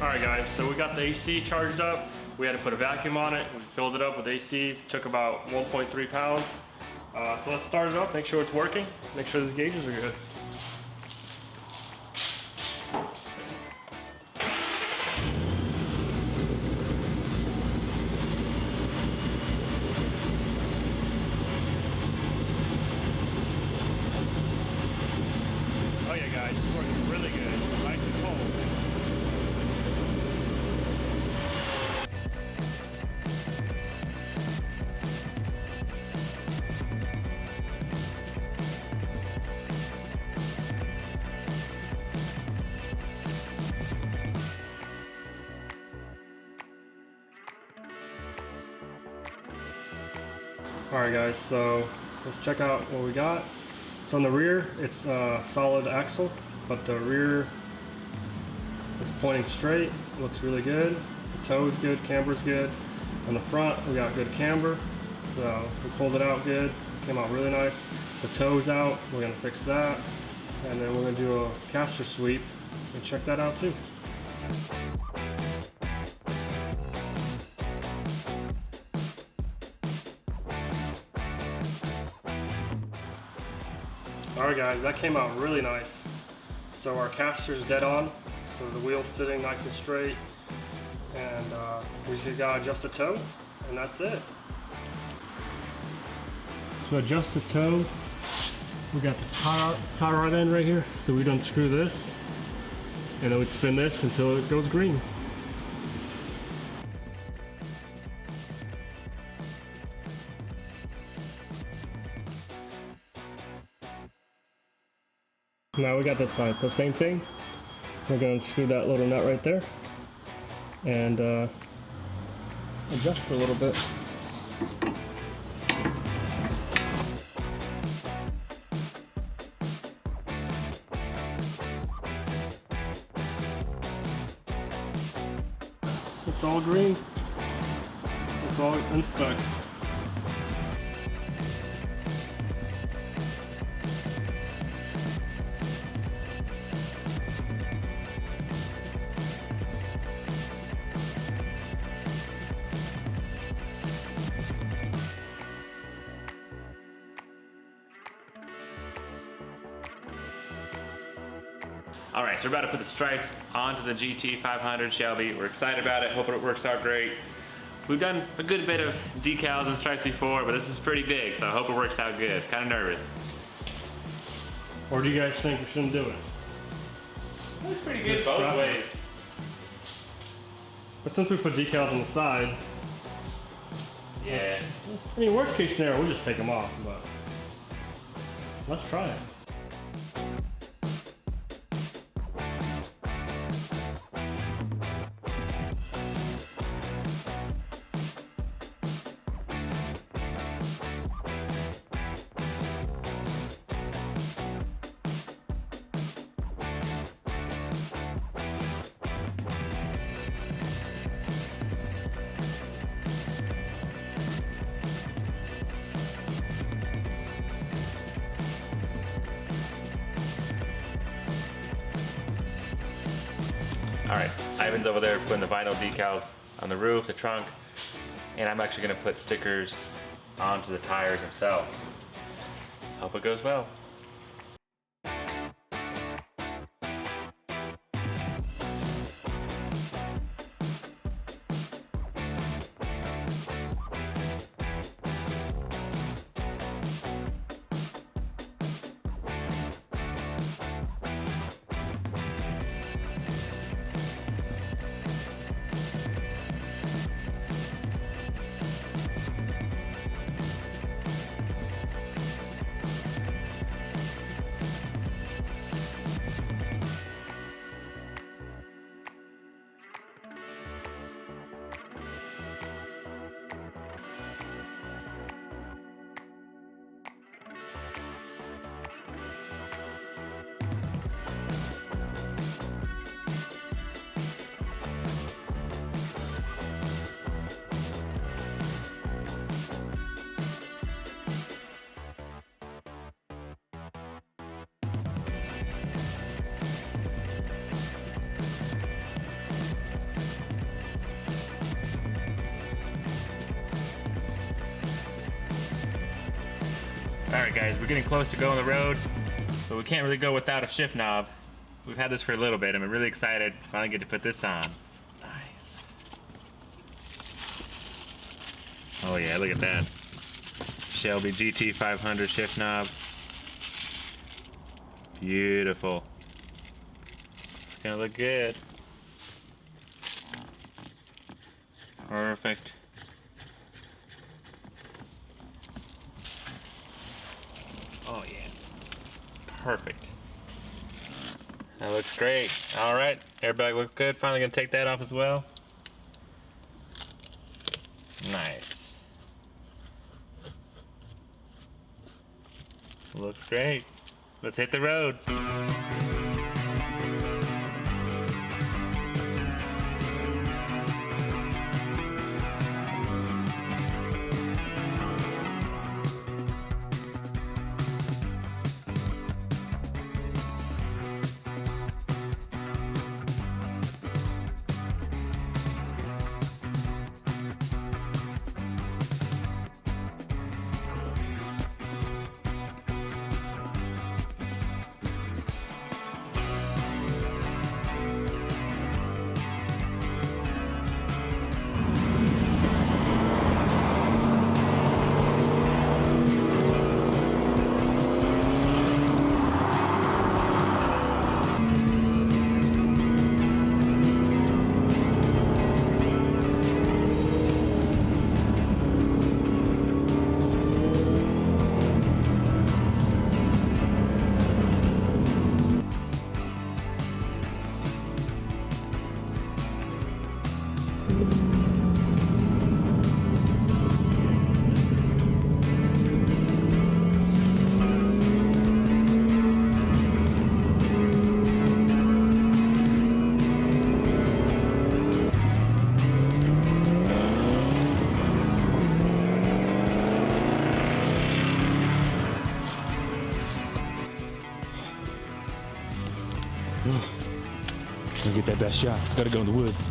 Alright guys, so we got the AC charged up. We had to put a vacuum on it. We filled it up with AC. It took about 1.3 pounds. So let's start it up, make sure it's working, make sure the gauges are good. Oh yeah guys, it's working really good. Nice and cold. Alright guys, so let's check out what we got. So on the rear, it's a solid axle, but the rear, it's pointing straight, looks really good. The toe is good, camber's good. On the front, we got good camber, so we pulled it out good, came out really nice. The toe's out, we're gonna fix that. And then we're gonna do a caster sweep and check that out too. Alright guys, that came out really nice. So our caster's dead on, so the wheel's sitting nice and straight, and we just gotta adjust the toe, and that's it. To adjust the toe, we got this tie rod end right here, so we'd unscrew this, and then we'd spin this until it goes green. Now we got this side, so same thing. We're going to unscrew that little nut right there and adjust a little bit. It's all green. It's all unstuck. All right, so we're about to put the stripes onto the Gt500 Shelby. We're excited about it, hoping it works out great. We've done a good bit of decals and stripes before, but this is pretty big, so I hope it works out good. Kind of nervous. Or do you guys think we shouldn't do it? It's pretty good both ways. But since we put decals on the side, yeah. I mean, worst case scenario, we'll just take them off, but let's try it. All right, Ivan's over there putting the vinyl decals on the roof, the trunk, and I'm actually gonna put stickers onto the tires themselves. Hope it goes well. Alright guys, we're getting close to go on the road, but we can't really go without a shift knob. We've had this for a little bit and I'm really excited to finally get to put this on. Nice. Oh yeah, look at that. Shelby Gt500 shift knob. Beautiful. It's gonna look good. Perfect. Oh yeah. Perfect. That looks great. All right, airbag looks good. Finally gonna take that off as well. Nice. Looks great. Let's hit the road. Gotta get that best shot. Gotta go in the woods.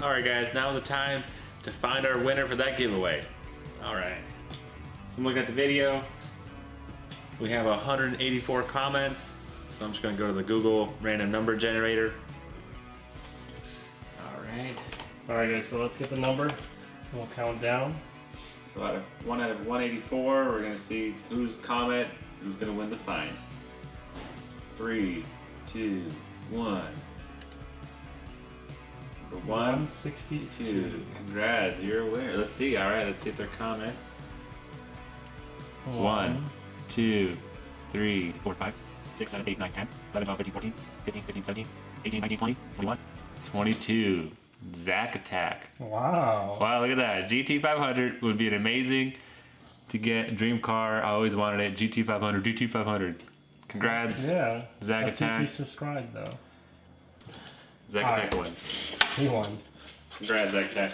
Alright guys, now is the time to find our winner for that giveaway. Alright. So I'm looking at the video. We have 184 comments. So I'm just gonna go to the Google random number generator. Alright. Alright guys, so let's get the number and we'll count down. So out of 184, we're gonna see whose comment, who's gonna win the sign. 3, 2, 1. 162. Congrats, you're a winner. Let's see. All right, let's see if their comment. 1, 2, 3, 4, 5, 6, 7, 8, 9, 10, 11, 12, 13, 14, 15, 16, 17, 18, 19, 20, 21, 22. Zack Attack. Wow. Wow, look at that. GT500 would be an amazing to get a dream car. I always wanted it. GT500, GT500. Congrats. Yeah. Zack Let's see if Attack. he's subscribed though. Zack Attack won. He won. Congrats, Zack Attack.